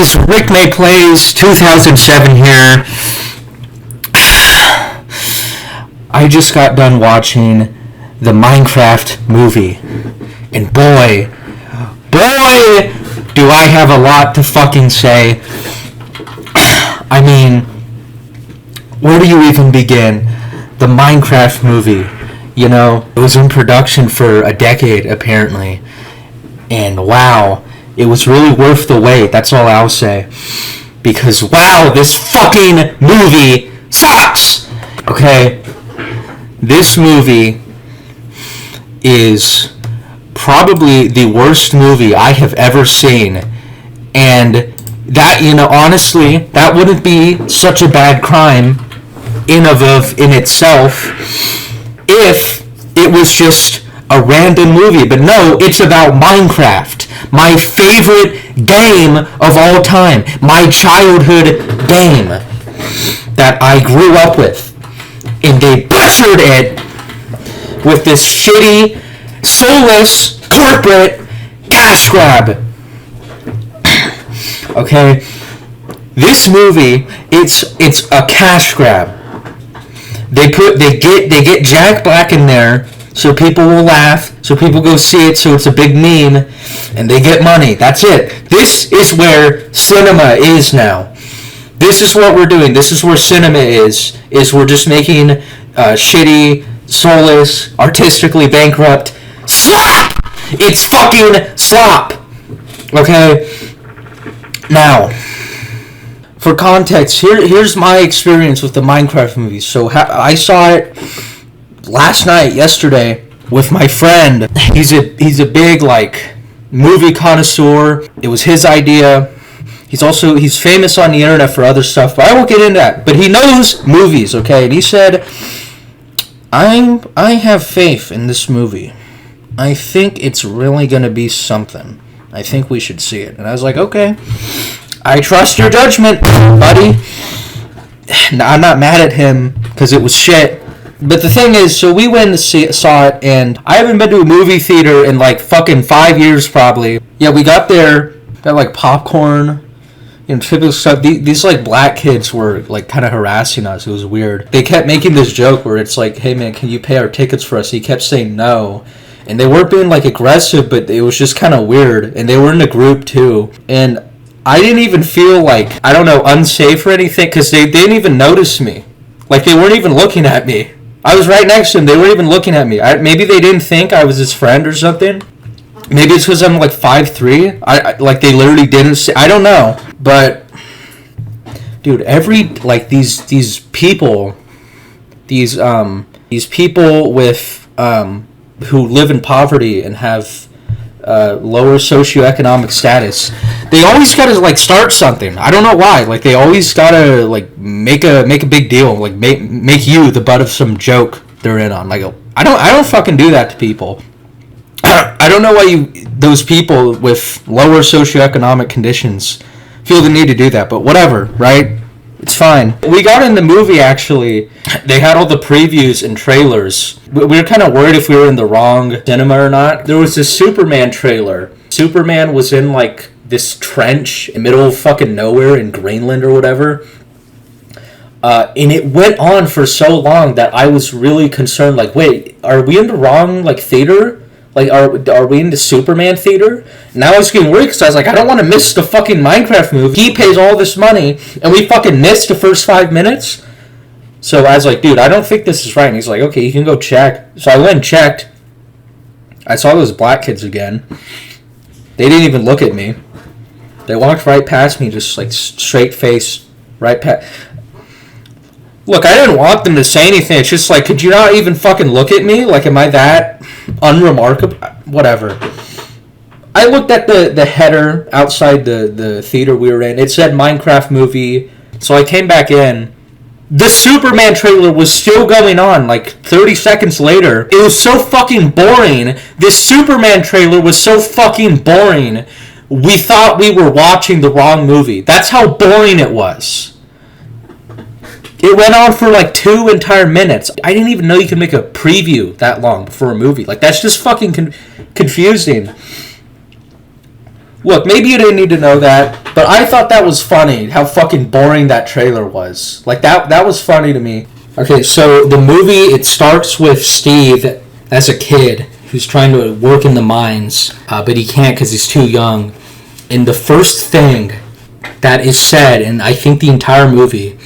guys, Rick May Plays 2007 here. I just got done watching the Minecraft movie, and boy, do I have a lot to fucking say. I mean, where do you even begin? The Minecraft movie, you know, it was in production for a decade apparently, and wow, it was really worth the wait, that's all I'll say. Because wow, this fucking movie sucks! Okay? This movie is probably the worst movie I have ever seen. And that, you know, honestly, that wouldn't be such a bad crime in itself if it was just a random movie. But no, it's about Minecraft. My favorite game of all time. My childhood game that I grew up with. And they butchered it with this shitty, soulless, corporate cash grab. Okay? This movie, it's a cash grab. They get Jack Black in there so people will laugh, so people go see it, so it's a big meme, and they get money. That's it. This is where cinema is now. This is what we're doing. This is where cinema is we're just making shitty, soulless, artistically bankrupt slop! It's fucking slop! Okay? Now, for context, here's my experience with the Minecraft movie. So I saw it yesterday, with my friend. He's a big, like, movie connoisseur. It was his idea. He's famous on the internet for other stuff, but I won't get into that. But he knows movies, okay? And he said, I have faith in this movie. I think it's really gonna be something. I think we should see it. And I was like, okay, I trust your judgment, buddy. I'm not mad at him, because it was shit. But the thing is, so we went and saw it, and I haven't been to a movie theater in like fucking 5 years probably. Yeah, we got there, got like popcorn, you know, typical stuff. These like black kids were like kind of harassing us. It was weird. They kept making this joke where it's like, hey man, can you pay our tickets for us? He kept saying no. And they weren't being like aggressive, but it was just kind of weird. And they were in a group too. And I didn't even feel like, I don't know, unsafe or anything, because they didn't even notice me. Like they weren't even looking at me. I was right next to him. They weren't even looking at me. Maybe they didn't think I was his friend or something. Maybe it's because I'm like 5'3". I like they literally didn't see. I don't know. But dude, every like these people, these people with who live in poverty and have lower socioeconomic status, they always gotta like start something. I don't know why. Like they always gotta like make a big deal. Like make you the butt of some joke they're in on. Like I don't fucking do that to people. I don't know why those people with lower socioeconomic conditions feel the need to do that. But whatever, right? It's fine. We got in the movie, actually. They had all the previews and trailers. We were kind of worried if we were in the wrong cinema or not. There was this Superman trailer. Superman was in, like, this trench in the middle of fucking nowhere in Greenland or whatever. And it went on for so long that I was really concerned, like, wait, are we in the wrong, like, theater? Like, are we in the Superman theater? Now I was getting worried because I was like, I don't want to miss the fucking Minecraft movie. He pays all this money, and we fucking missed the first 5 minutes? So I was like, dude, I don't think this is right. And he's like, okay, you can go check. So I went and checked. I saw those black kids again. They didn't even look at me. They walked right past me, just like straight face, right past. Look, I didn't want them to say anything. It's just like, could you not even fucking look at me? Like, am I that unremarkable? Whatever. I looked at the header outside the theater we were in. It said Minecraft movie. So I came back in. The Superman trailer was still going on, like 30 seconds later. It was so fucking boring. This Superman trailer was so fucking boring. We thought we were watching the wrong movie. That's how boring it was. It went on for like 2 entire minutes. I didn't even know you could make a preview that long for a movie. Like, that's just fucking confusing. Look, maybe you didn't need to know that, but I thought that was funny, how fucking boring that trailer was. Like, that was funny to me. Okay, so the movie, it starts with Steve as a kid who's trying to work in the mines, but he can't because he's too young. And the first thing that is said, and I think the entire movie,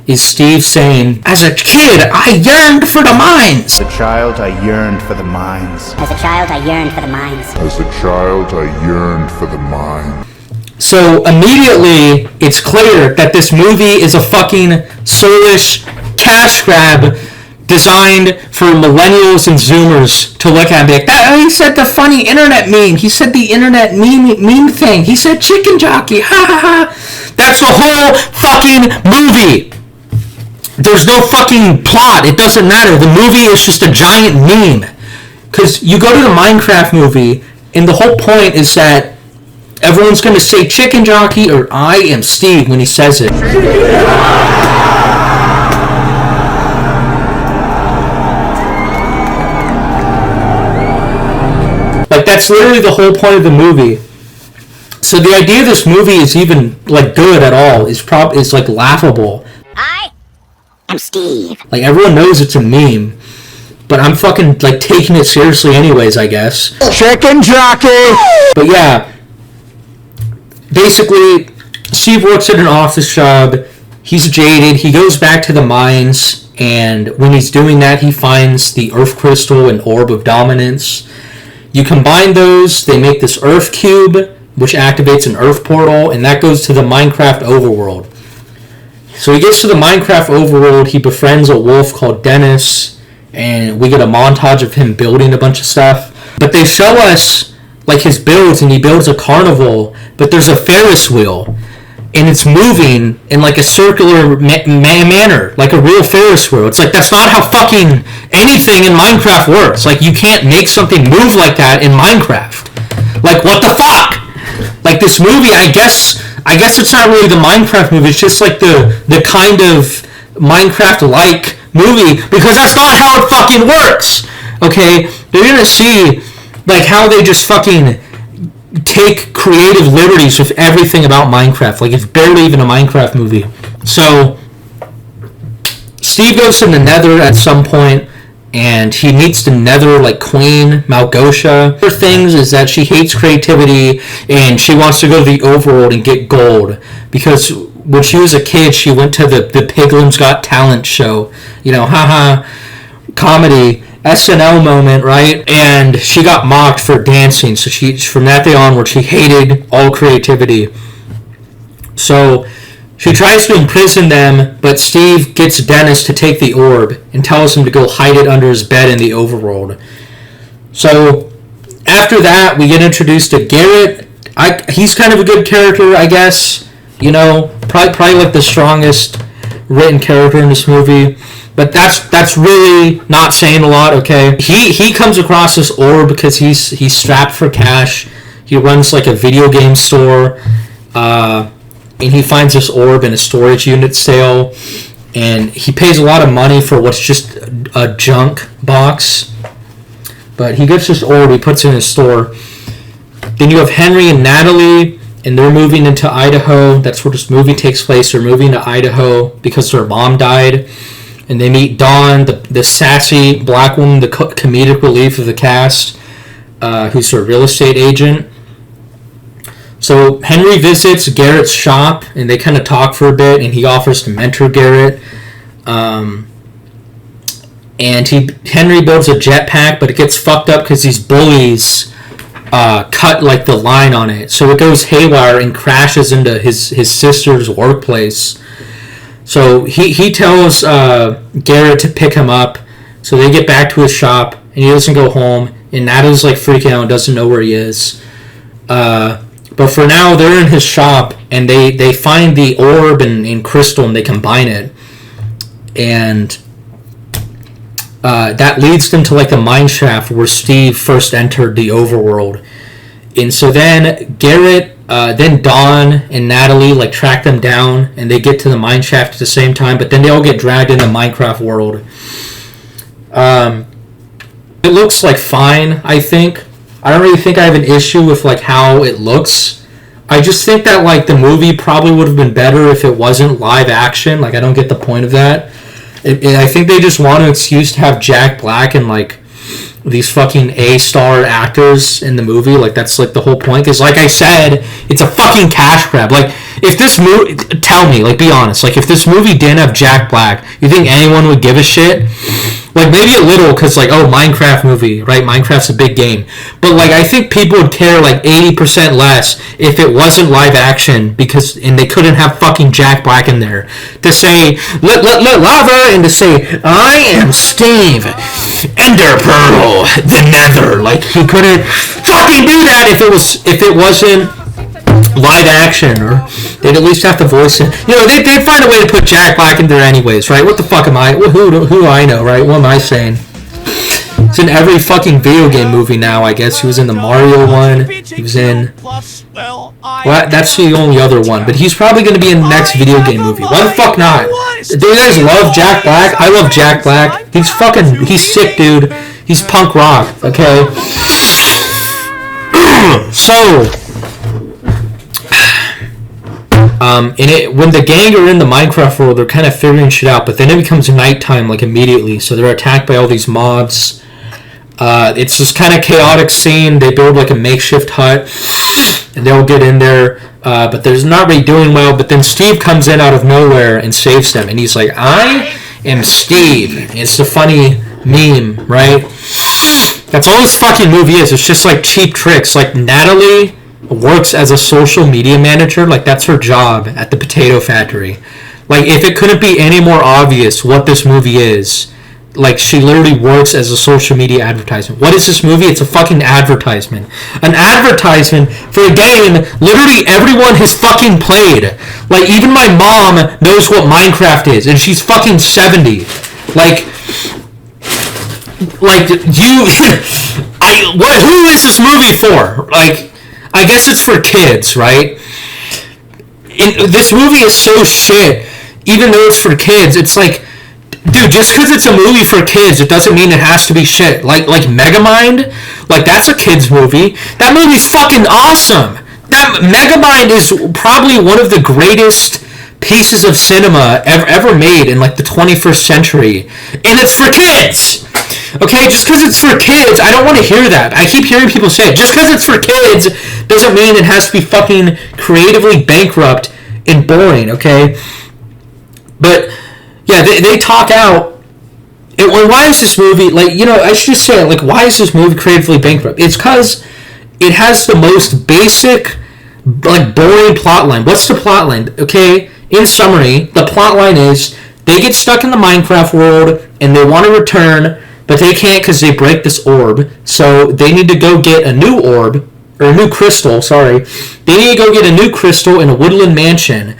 is Steve saying, "As a kid, I yearned for the mines." As a child, I yearned for the mines. As a child, I yearned for the mines. As a child, I yearned for the mines. So immediately, it's clear that this movie is a fucking soulish cash grab designed for millennials and zoomers to look at and be like, he said the funny internet meme. He said the internet meme thing. He said chicken jockey. Ha ha ha. That's the whole fucking movie. There's no fucking plot. It doesn't matter. The movie is just a giant meme. Because you go to the Minecraft movie, and the whole point is that everyone's going to say chicken jockey or I am Steve when he says it. Like, that's literally the whole point of the movie. So the idea of this movie is even, like, good at all is like, laughable. I'm Steve. Like, everyone knows it's a meme, but I'm fucking, like, taking it seriously anyways, I guess. Chicken jockey! But yeah, basically, Steve works at an office job. He's jaded. He goes back to the mines, and when he's doing that, he finds the Earth Crystal and Orb of Dominance. You combine those, they make this Earth Cube, which activates an Earth Portal, and that goes to the Minecraft overworld. So he gets to the Minecraft overworld, he befriends a wolf called Dennis, and we get a montage of him building a bunch of stuff. But they show us, like, his builds, and he builds a carnival, but there's a Ferris wheel, and it's moving in, like, a circular manner, like a real Ferris wheel. It's like, that's not how fucking anything in Minecraft works. Like, you can't make something move like that in Minecraft. Like, what the fuck? Like, this movie, I guess it's not really the Minecraft movie, it's just like the kind of Minecraft-like movie, because that's not how it fucking works, okay? You're gonna see, like, how they just fucking take creative liberties with everything about Minecraft. Like, it's barely even a Minecraft movie. So, Steve goes to the Nether at some point, and he meets the Nether, like, Queen Malgosha. Her things is that she hates creativity, and she wants to go to the overworld and get gold. Because when she was a kid, she went to the Piglins Got Talent show. You know, haha, comedy, SNL moment, right? And she got mocked for dancing, so from that day onward, she hated all creativity. So she tries to imprison them, but Steve gets Dennis to take the orb and tells him to go hide it under his bed in the overworld. So after that, we get introduced to Garrett. He's kind of a good character, I guess. You know, probably like the strongest written character in this movie. But that's really not saying a lot, okay? He comes across this orb because he's strapped for cash. He runs like a video game store. And he finds this orb in a storage unit sale, and he pays a lot of money for what's just a junk box. But he gets this orb, he puts it in his store. Then you have Henry and Natalie, and they're moving into Idaho. That's where this movie takes place. They're moving to Idaho because their mom died. And they meet Dawn, the sassy black woman, the comedic relief of the cast, who's her real estate agent. So Henry visits Garrett's shop, and they kind of talk for a bit, and he offers to mentor Garrett. And Henry builds a jetpack, but it gets fucked up because these bullies cut like the line on it. So it goes haywire and crashes into his sister's workplace. So he tells Garrett to pick him up. So they get back to his shop, and he doesn't go home. And Natalie's like freaking out and doesn't know where he is. But for now, they're in his shop, and they find the orb and crystal, and they combine it. And that leads them to like the mine shaft where Steve first entered the overworld. And so then Garrett, then Dawn and Natalie like track them down, and they get to the mine shaft at the same time, but then they all get dragged into Minecraft world. It looks like fine, I think. I don't really think I have an issue with like how it looks. I just think that like the movie probably would have been better if it wasn't live action. Like I don't get the point of that. I think they just want an excuse to have Jack Black and like these fucking A-star actors in the movie. Like that's like the whole point. Because like I said, it's a fucking cash grab. Like if this movie, tell me, like be honest, like if this movie didn't have Jack Black, you think anyone would give a shit? Like maybe a little, because like, oh, Minecraft movie, right? Minecraft's a big game. But like I think people would care like 80% less if it wasn't live action, because and they couldn't have fucking Jack Black in there to say let lava and to say I am Steve Ender Pearl the Nether. Like he couldn't fucking do that if it wasn't live action, or they'd at least have to voice it. You know, they'd find a way to put Jack Black in there anyways, right? What the fuck am I? Who do I know, right? What am I saying? He's in every fucking video game movie now, I guess. He was in the Mario one. He was in... Well, that's the only other one. But he's probably going to be in the next video game movie. Why the fuck not? Do you guys love Jack Black? I love Jack Black. He's sick, dude. He's punk rock, okay? So... when the gang are in the Minecraft world, they're kind of figuring shit out, but then it becomes nighttime, like, immediately, so they're attacked by all these mobs. It's this kind of chaotic scene. They build, like, a makeshift hut, and they'll get in there, but they're not really doing well, but then Steve comes in out of nowhere and saves them, and he's like, I am Steve. It's the funny meme, right? That's all this fucking movie is. It's just, like, cheap tricks. Like, Natalie works as a social media manager. Like that's her job at the potato factory. Like if it couldn't be any more obvious what this movie is, like she literally works as a social media advertisement. What is this movie? It's a fucking advertisement. An advertisement for a game literally everyone has fucking played. Like even my mom knows what Minecraft is, and she's fucking 70. Like you who is this movie for? Like I guess it's for kids, right? This movie is so shit. Even though it's for kids, it's like, dude, just because it's a movie for kids, it doesn't mean it has to be shit. Like Megamind, like that's a kids movie. That movie's fucking awesome. That Megamind is probably one of the greatest pieces of cinema ever made in like the 21st century, and it's for kids. Okay, just because it's for kids, I don't want to hear that. I keep hearing people say it. Just because it's for kids doesn't mean it has to be fucking creatively bankrupt and boring, okay? But, yeah, they talk out. And why is this movie, like, you know, I should just say, like, why is this movie creatively bankrupt? It's because it has the most basic, like, boring plot line. What's the plot line? Okay, in summary, the plot line is they get stuck in the Minecraft world and they want to return, but they can't because they break this orb. So they need to go get a new orb, or a new crystal, sorry. They need to go get a new crystal in a woodland mansion.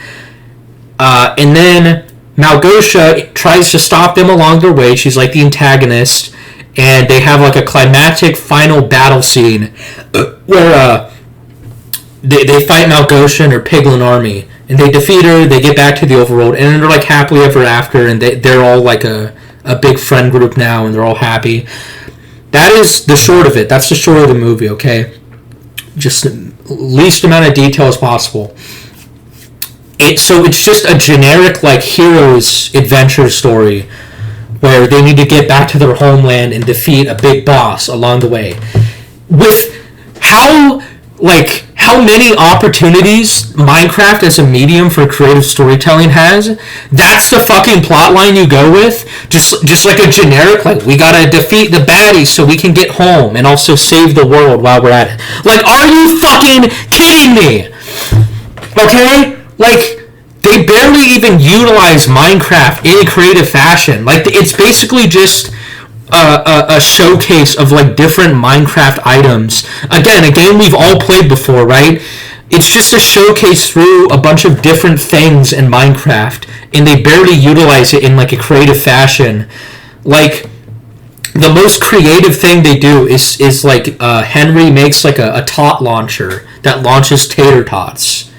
And then Malgosha tries to stop them along their way. She's like the antagonist. And they have like a climactic final battle scene where they fight Malgosha and her piglin army. And they defeat her, they get back to the overworld, and then they're like happily ever after, and they're all like a big friend group now, and they're all happy. That is the short of it. That's the short of the movie, okay? Just the least amount of detail as possible. So it's just a generic, like, hero's adventure story where they need to get back to their homeland and defeat a big boss along the way. With how many opportunities Minecraft as a medium for creative storytelling has, that's the fucking plot line you go with? Just like a generic, like, we gotta defeat the baddies so we can get home and also save the world while we're at it. Like, are you fucking kidding me? Okay? Like, they barely even utilize Minecraft in a creative fashion. Like, it's basically just a showcase of like different Minecraft items. Again, a game we've all played before, right? It's just a showcase through a bunch of different things in Minecraft, and they barely utilize it in like a creative fashion. Like, the most creative thing they do is like Henry makes like a tot launcher that launches tater tots.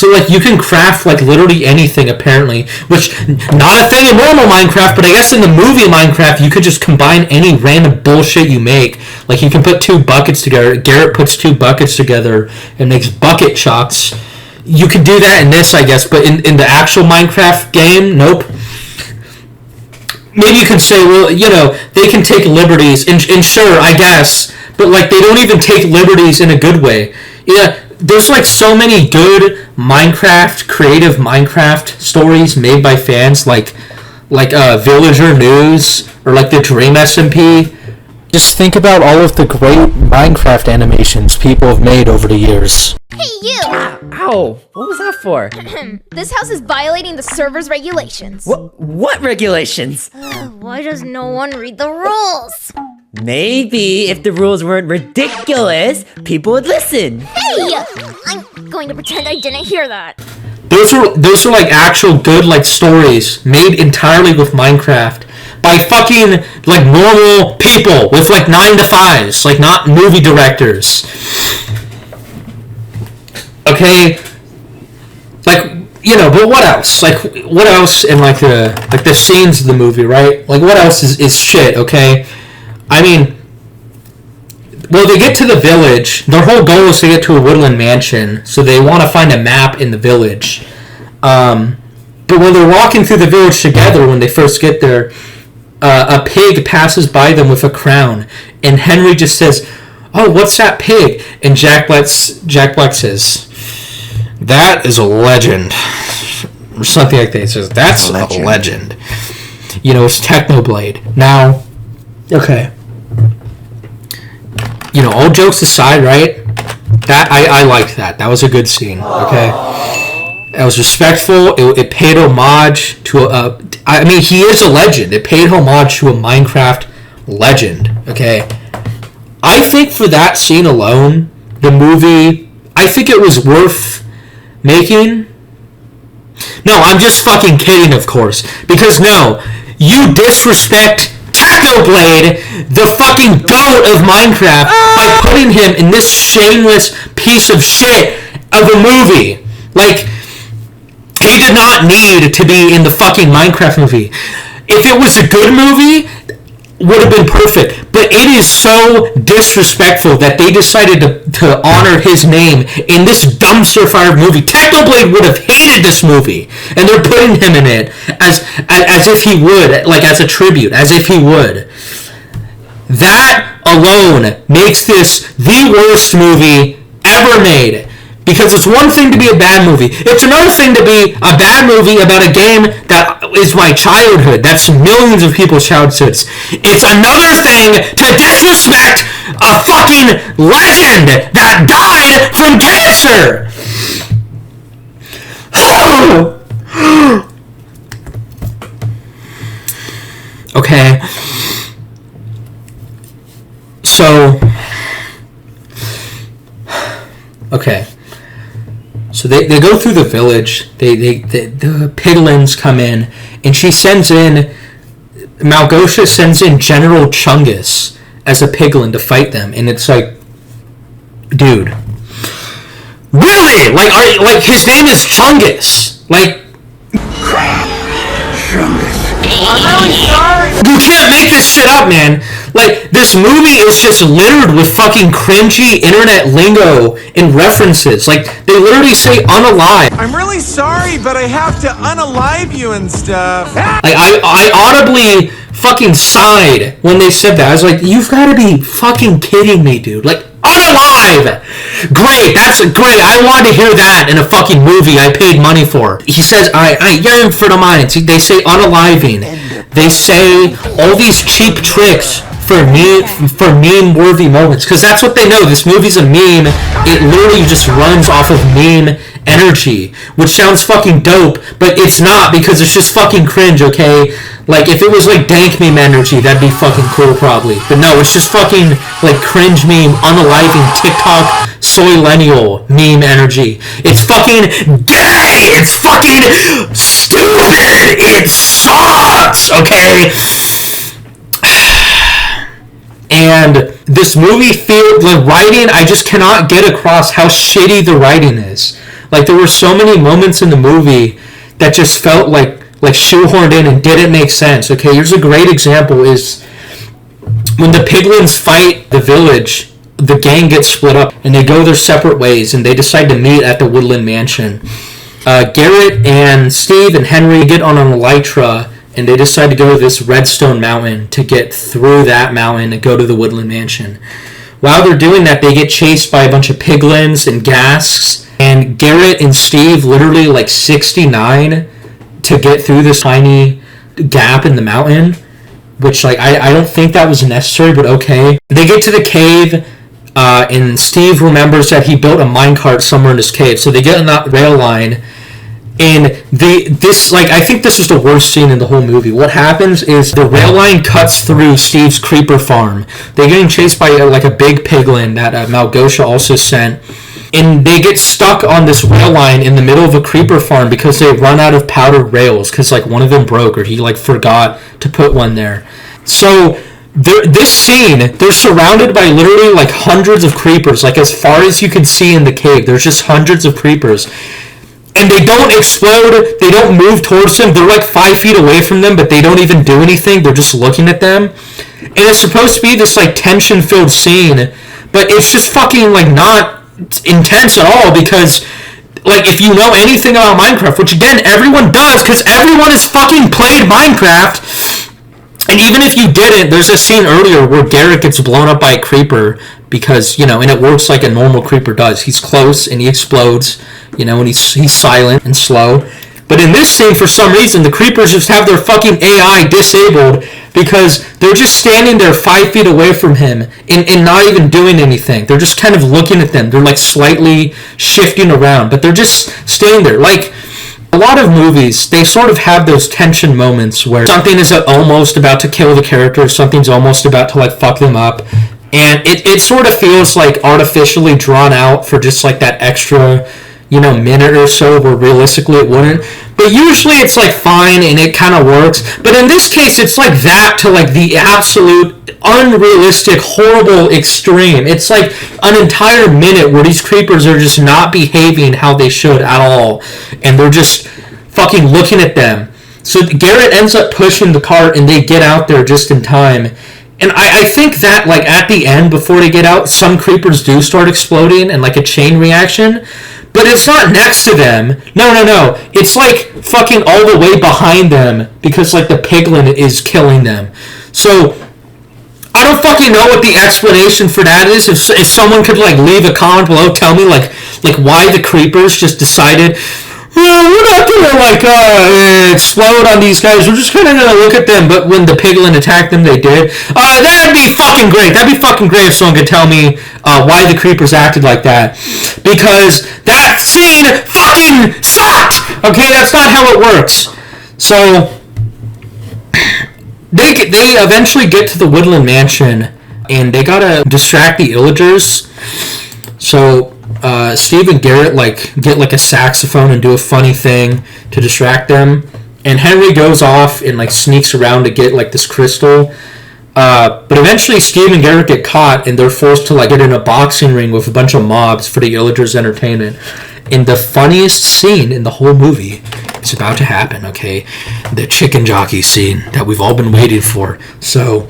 So, like, you can craft, like, literally anything, apparently. Which, not a thing in normal Minecraft, but I guess in the movie Minecraft, you could just combine any random bullshit you make. Like, you can put 2 buckets together. Garrett puts 2 buckets together and makes bucket shots. You could do that in this, I guess, but in the actual Minecraft game, nope. Maybe you can say, well, they can take liberties, and sure, I guess, but, like, they don't even take liberties in a good way. Yeah, there's, like, so many good creative Minecraft stories made by fans, like Villager News, or, like, the Dream SMP. Just think about all of the great Minecraft animations people have made over the years. Hey, you! Ow! What was that for? This house is violating the server's regulations. What regulations? Why does no one read the rules? Maybe if the rules weren't ridiculous, people would listen. Hey! I'm going to pretend I didn't hear that. Those are like actual good, like, stories made entirely with Minecraft by fucking, like, normal people with, like, 9 to 5s, like, not movie directors. Okay, like, but what else? Like, what else in, like, the scenes of the movie, right? Like, what else is shit, okay? I mean, well, they get to the village. Their whole goal is to get to a woodland mansion, so they want to find a map in the village. But when they're walking through the village together, when they first get there, a pig passes by them with a crown, and Henry just says, "Oh, what's that pig?" And Jack Black says, "That is a legend," or something like that. He says, "That's a legend." It's Technoblade. Now, okay. All jokes aside, right? That I liked that. That was a good scene. Okay, it was respectful. It paid homage to I mean, he is a legend. It paid homage to a Minecraft legend. Okay, I think for that scene alone, the movie, I think it was worth making. No, I'm just fucking kidding, of course. Because no, you disrespect Technoblade, the fucking goat of Minecraft, by putting him in this shameless piece of shit of a movie. Like, he did not need to be in the fucking Minecraft movie. If it was a good movie, would have been perfect. But it is so disrespectful that they decided to honor his name in this dumpster fire movie. Technoblade would have hated this movie, and they're putting him in it as if he would, like, as a tribute, as if he would. That alone makes this the worst movie ever made. Because it's one thing to be a bad movie. It's another thing to be a bad movie about a game that is my childhood. That's millions of people's childhoods. It's another thing to disrespect a fucking legend that died from cancer. Okay. So. Okay. So they go through the village. The piglins come in, and Malgosia sends in General Chungus as a piglin to fight them, and it's like, dude, really? Like his name is Chungus. Like, I'm really sorry. You can't make this shit up, man. Like, this movie is just littered with fucking cringy internet lingo and references. Like, they literally say unalive. I'm really sorry, but I have to unalive you and stuff. Like, I audibly fucking sighed when they said that. I was like, you've got to be fucking kidding me, dude. Like, unalive! Great, that's great. I wanted to hear that in a fucking movie I paid money for. He says, I yearn for the mines. They say unaliving. They say all these cheap tricks for meme-worthy moments. Because that's what they know. This movie's a meme. It literally just runs off of meme energy. Which sounds fucking dope, but it's not, because it's just fucking cringe, okay? Like, if it was, like, dank meme energy, that'd be fucking cool, probably. But no, it's just fucking, like, cringe meme, unaliving, TikTok, soy-lennial meme energy. It's fucking gay! It's fucking stupid! It sucks! Okay? And And this movie the writing, I just cannot get across how shitty the writing is. Like, there were so many moments in the movie that just felt like shoehorned in and didn't make sense. Okay, here's a great example is when the piglins fight the village, the gang gets split up and they go their separate ways and they decide to meet at the Woodland Mansion. Garrett and Steve and Henry get on an elytra and they decide to go to this Redstone Mountain to get through that mountain and go to the Woodland Mansion. While they're doing that, they get chased by a bunch of piglins and Ghasks, and Garrett and Steve literally 69 to get through this tiny gap in the mountain, which I don't think that was necessary, but okay. They get to the cave, and Steve remembers that he built a minecart somewhere in this cave, so they get on that rail line, and I think this is the worst scene in the whole movie. What happens is the rail line cuts through Steve's creeper farm. They're getting chased by a big piglin that Malgosha also sent, and they get stuck on this rail line in the middle of a creeper farm because they run out of powdered rails because one of them broke or he forgot to put one there. So this scene, they're surrounded by literally hundreds of creepers, as far as you can see in the cave. There's just hundreds of creepers. And they don't explode, they don't move towards them, they're 5 feet away from them, but they don't even do anything, they're just looking at them. And it's supposed to be this tension-filled scene, but it's just fucking not intense at all, because if you know anything about Minecraft, which again everyone does because everyone has fucking played Minecraft, and even if you didn't, there's a scene earlier where Garrett gets blown up by a creeper because and it works like a normal creeper does. He's close and he explodes, and he's silent and slow. But in this scene, for some reason, the creepers just have their fucking AI disabled because they're just standing there 5 feet away from him and not even doing anything. They're just kind of looking at them. They're slightly shifting around, but they're just staying there. A lot of movies, they sort of have those tension moments where something is almost about to kill the character, something's almost about to fuck them up, and it sort of feels artificially drawn out for just that extra minute or so where realistically it wouldn't. But usually it's fine and it kind of works. But in this case, it's that to the absolute unrealistic, horrible extreme. It's an entire minute where these creepers are just not behaving how they should at all. And they're just fucking looking at them. So Garrett ends up pushing the cart and they get out there just in time. And I think that, at the end, before they get out, some creepers do start exploding and, a chain reaction. But it's not next to them. No. It's, fucking all the way behind them because, the piglin is killing them. So, I don't fucking know what the explanation for that is. If someone could, leave a comment below, tell me, why the creepers just decided, we're not gonna explode on these guys. We're just kind of gonna look at them. But when the piglin attacked them, they did. That'd be fucking great. That'd be fucking great if someone could tell me why the creepers acted like that. Because that scene fucking sucked. Okay, that's not how it works. So they eventually get to the Woodland Mansion, and they gotta distract the Illagers. So Steve and Garrett get a saxophone and do a funny thing to distract them, and Henry goes off and sneaks around to get this crystal. But eventually Steve and Garrett get caught and they're forced to get in a boxing ring with a bunch of mobs for the Illagers' entertainment. And the funniest scene in the whole movie is about to happen, okay? The chicken jockey scene that we've all been waiting for. So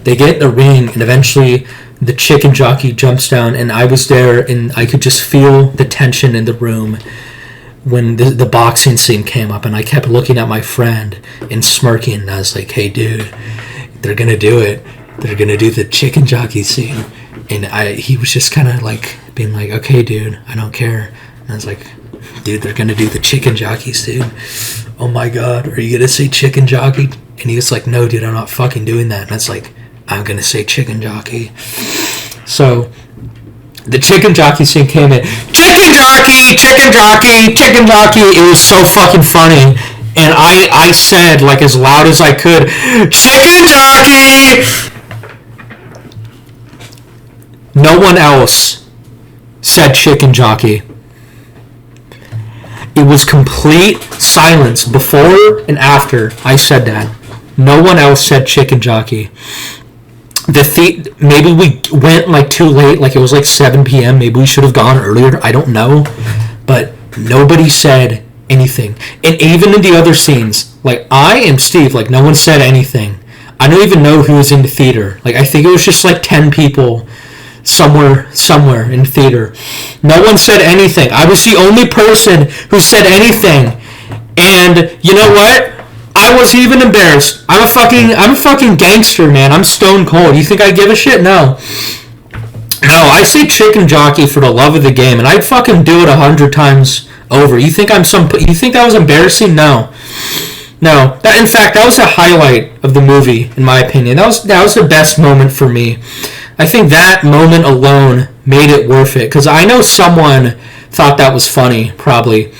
they get in the ring and eventually the chicken jockey jumps down, and I was there and I could just feel the tension in the room when the boxing scene came up, and I kept looking at my friend and smirking, and I was like, hey dude, they're gonna do it. They're gonna do the chicken jockey scene. And he was just kind of being okay dude, I don't care. And I was like, dude, they're gonna do the chicken jockey scene. Oh my god, are you gonna say chicken jockey? And he was like, no dude, I'm not fucking doing that. And I was like, I'm gonna say chicken jockey. So the chicken jockey scene came in. Chicken jockey, chicken jockey, chicken jockey. It was so fucking funny. And I said, as loud as I could, chicken jockey! No one else said chicken jockey. It was complete silence before and after I said that. No one else said chicken jockey. maybe we went like too late, like it was like 7 p.m. Maybe we should have gone earlier. I don't know, but nobody said anything. And even in the other scenes, like I and Steve, like no one said anything. I don't even know who was in the theater. Like I think it was just like 10 people somewhere in the theater. No one said anything. I was the only person who said anything. And you know what? I wasn't even embarrassed. I'm a fucking gangster, man. I'm stone cold. You think I give a shit? No. No, I say chicken jockey for the love of the game, and I'd fucking do it 100 times over. You think you think that was embarrassing? No. No. In fact, that was the highlight of the movie, in my opinion. That was the best moment for me. I think that moment alone made it worth it, because I know someone thought that was funny, probably.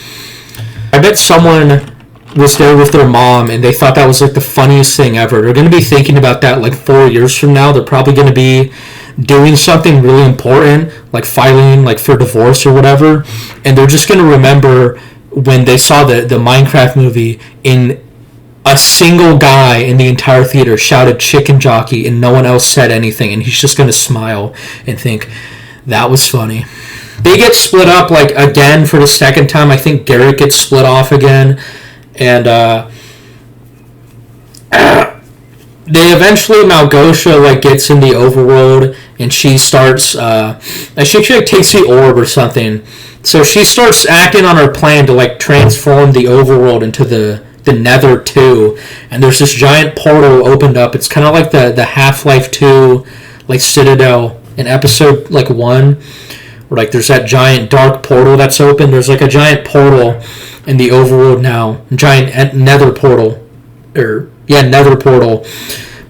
I bet someone was there with their mom and they thought that was like the funniest thing ever. They're going to be thinking about that like 4 years from now. They're probably going to be doing something really important, like filing like for divorce or whatever, and they're just going to remember when they saw the Minecraft movie and a single guy in the entire theater shouted chicken jockey and no one else said anything, and he's just going to smile and think that was funny. They get split up like again for the second time. I think Garrett gets split off again. And they eventually, Malgosha like gets in the overworld, and she starts. I think she like, takes the orb or something. So she starts acting on her plan to like transform the overworld into the Nether 2. And there's this giant portal opened up. It's kind of like the Half-Life 2 like Citadel in episode like 1, where like there's that giant dark portal that's open. There's like a giant portal in the overworld now, giant nether portal, nether portal.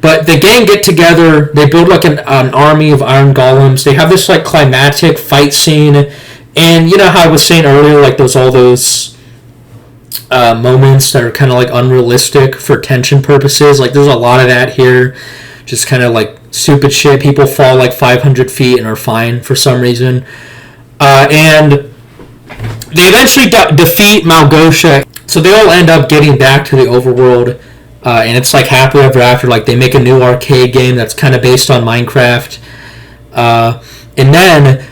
But the gang get together, they build like an army of iron golems. They have this like climactic fight scene, and you know how I was saying earlier, like all those moments that are kind of like unrealistic for tension purposes. Like there's a lot of that here, just kind of like stupid shit. People fall like 500 feet and are fine for some reason, and they eventually defeat Malgosha, so they all end up getting back to the overworld, and it's like happily ever after. Like they make a new arcade game that's kind of based on Minecraft, and then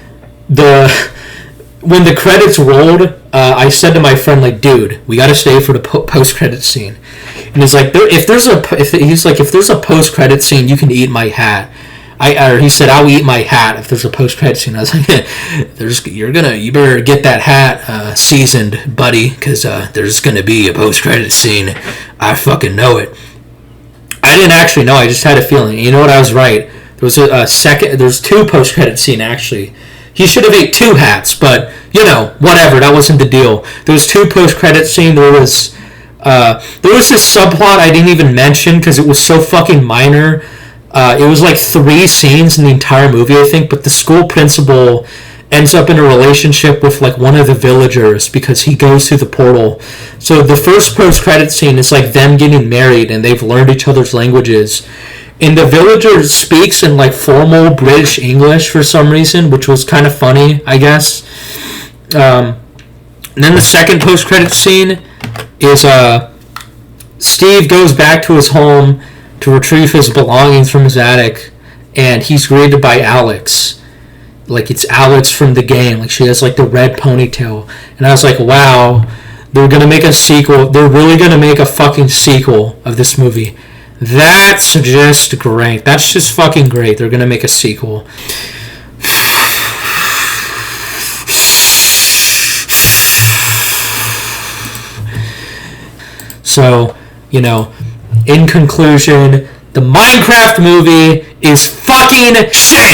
when the credits rolled, I said to my friend, like, dude, we got to stay for the post-credit scene. And he's like, if there's a post-credit scene, you can eat my hat. He said, I'll eat my hat if there's a post-credit scene. I was like, you better get that hat seasoned, buddy, because there's gonna be a post-credit scene. I fucking know it. I didn't actually know. I just had a feeling. You know what? I was right. There was there's 2 post-credit scene actually. He should have ate 2 hats, but you know, whatever. That wasn't the deal. There was 2 post-credit scene. There was this subplot I didn't even mention because it was so fucking minor. It was like 3 scenes in the entire movie, I think, but the school principal ends up in a relationship with like one of the villagers because he goes through the portal. So the first post-credit scene is like them getting married and they've learned each other's languages. And the villager speaks in like formal British English for some reason, which was kind of funny, I guess. And then the second post-credit scene is Steve goes back to his home to retrieve his belongings from his attic, and he's greeted by Alex. Like, it's Alex from the game. Like, she has like the red ponytail. And I was like, wow, they're gonna make a sequel. They're really gonna make a fucking sequel of this movie. That's just great. That's just fucking great. They're gonna make a sequel. So, you know, in conclusion, the Minecraft movie is fucking shit!